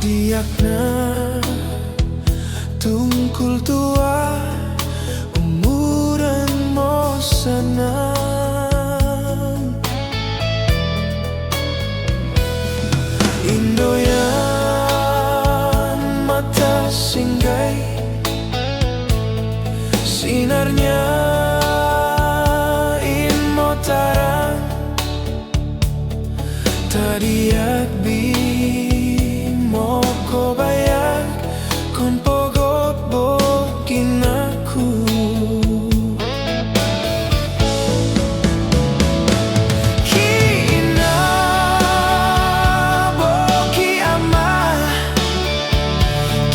Tiyak na tungkol tua umuran mo sana. Indoyan mata singgay sinarnya inmo tarang tadiak mo ko bayak kung pogot bokin aku. Kina boki ama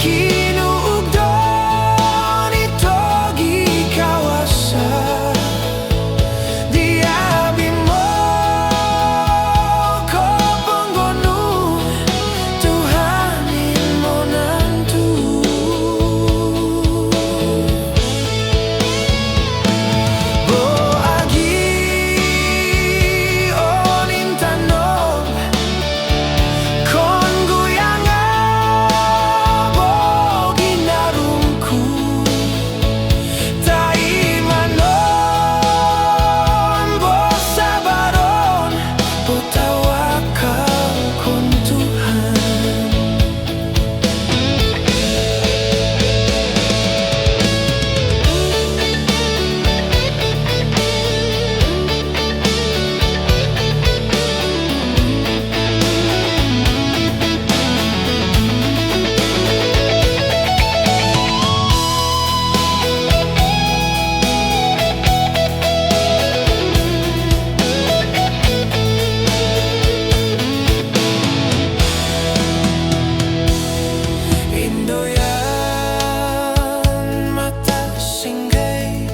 kinuugdon itogi kawasa diabi mo ko penggonu Tuhanin mo nantu. Bo agi onin tanom kon guyanga bogi narungku taimanon bo sabaron bo tawakal kon Tuhan. Indoyan mata singgay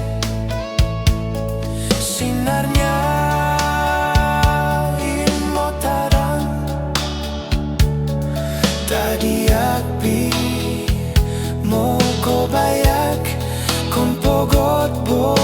sinarnya inmo tarang tadiak mo ko bayak kung pogot bo